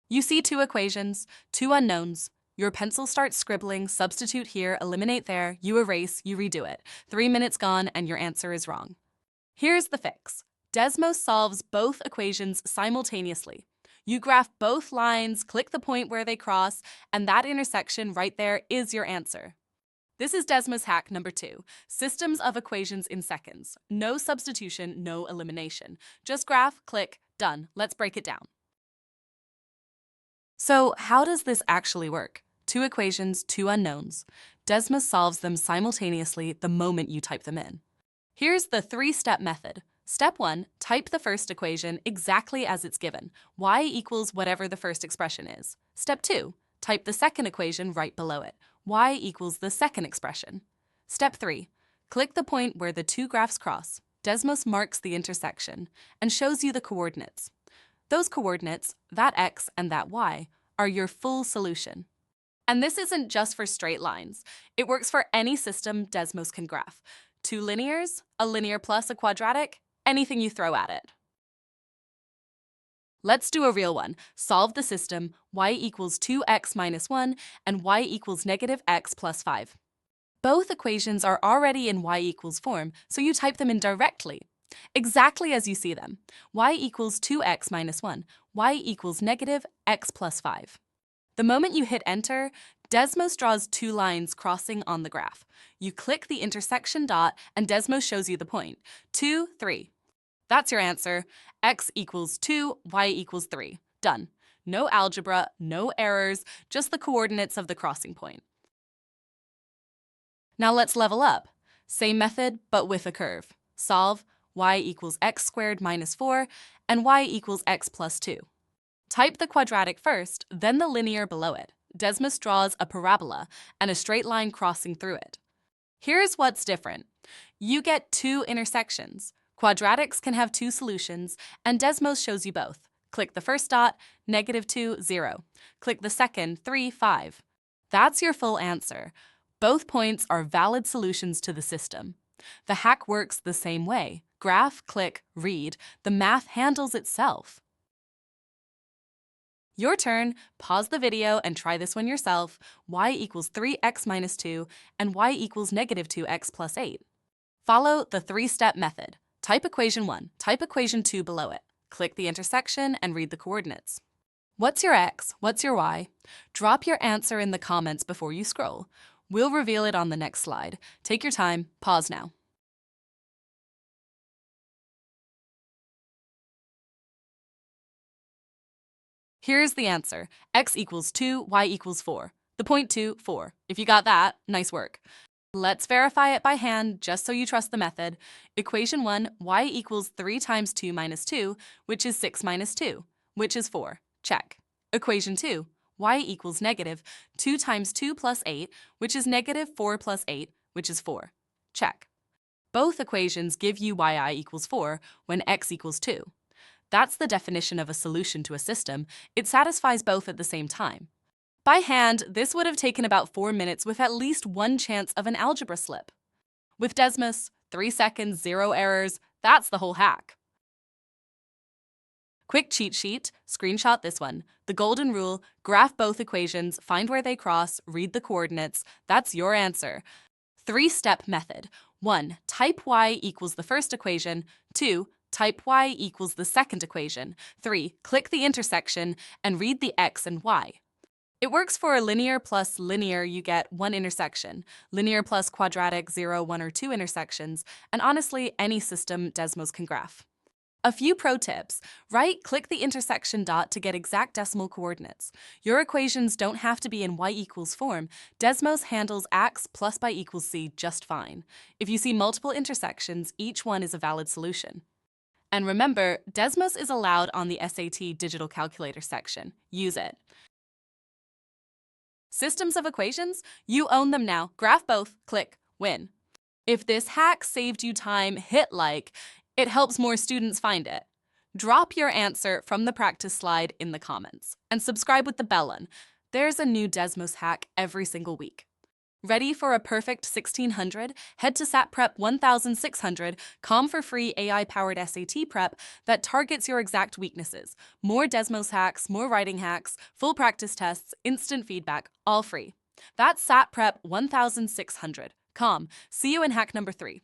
You see two equations, two unknowns. Your pencil starts scribbling, substitute here, eliminate there, you erase, you redo it. 3 minutes gone and your answer is wrong. Here's the fix. Desmos solves both equations simultaneously. You graph both lines, click the point where they cross, and that intersection right there is your answer. This is Desmos hack number 2, systems of equations in seconds. No substitution, no elimination. Just graph, click, done. Let's break it down. So how does this actually work? Two equations, two unknowns. Desmos solves them simultaneously the moment you type them in. Here's the 3-step method. Step 1, type the first equation exactly as it's given. Y equals whatever the first expression is. Step 2, type the second equation right below it. Y equals the second expression. Step 3, click the point where the two graphs cross. Desmos marks the intersection and shows you the coordinates. Those coordinates, that x and that y, are your full solution. And this isn't just for straight lines. It works for any system Desmos can graph. Two linears, a linear plus a quadratic, anything you throw at it. Let's do a real one. Solve the system y equals 2x minus 1 and y equals negative x plus 5. Both equations are already in y equals form, so you type them in directly, exactly as you see them. Y equals 2x minus 1, y equals negative x plus 5. The moment you hit enter, Desmos draws two lines crossing on the graph. You click the intersection dot and Desmos shows you the point. 2, 3. That's your answer. X equals 2, y equals 3. Done. No algebra, no errors, just the coordinates of the crossing point. Now let's level up. Same method, but with a curve. Solve y equals x squared minus 4 and y equals x plus 2. Type the quadratic first, then the linear below it. Desmos draws a parabola and a straight line crossing through it. Here's what's different. You get two intersections. Quadratics can have two solutions, and Desmos shows you both. Click the first dot, -2, 0. Click the second, 3, 5. That's your full answer. Both points are valid solutions to the system. The hack works the same way. Graph, click, read. The math handles itself. Your turn. Pause the video and try this one yourself. Y equals 3x minus 2 and y equals negative 2x plus 8. Follow the 3-step method. Type equation 1, type equation 2 below it. Click the intersection and read the coordinates. What's your x? What's your y? Drop your answer in the comments before you scroll. We'll reveal it on the next slide. Take your time. Pause now. Here's the answer. X equals 2, y equals 4. The point 2, 4. If you got that, nice work. Let's verify it by hand, just so you trust the method. Equation 1, y equals 3 times 2 minus 2, which is 6 minus 2, which is 4. Check. Equation 2, y equals negative 2 times 2 plus 8, which is negative 4 plus 8, which is 4. Check. Both equations give you yi equals 4 when x equals 2. That's the definition of a solution to a system. It satisfies both at the same time. By hand, this would have taken about 4 minutes with at least one chance of an algebra slip. With Desmos, 3 seconds, 0 errors, that's the whole hack. Quick cheat sheet, screenshot this one. The golden rule, graph both equations, find where they cross, read the coordinates. That's your answer. 3-step method. 1. Type y equals the first equation. 2. Type y equals the second equation. 3. Click the intersection and read the x and y. It works for a linear plus linear, you get one intersection. Linear plus quadratic, 0, 1, or 2 intersections. And honestly, any system Desmos can graph. A few pro tips. Right-click the intersection dot to get exact decimal coordinates. Your equations don't have to be in y equals form. Desmos handles x plus by equals c just fine. If you see multiple intersections, each one is a valid solution. And remember, Desmos is allowed on the SAT digital calculator section. Use it. Systems of equations? You own them now. Graph both, click, win. If this hack saved you time, hit like. It helps more students find it. Drop your answer from the practice slide in the comments. And subscribe with the bell on. There's a new Desmos hack every single week. Ready for a perfect 1600? Head to SAT Prep 1600.com for free AI-powered SAT prep that targets your exact weaknesses. More Desmos hacks, more writing hacks, full practice tests, instant feedback, all free. That's SAT Prep 1600.com. See you in hack number 3.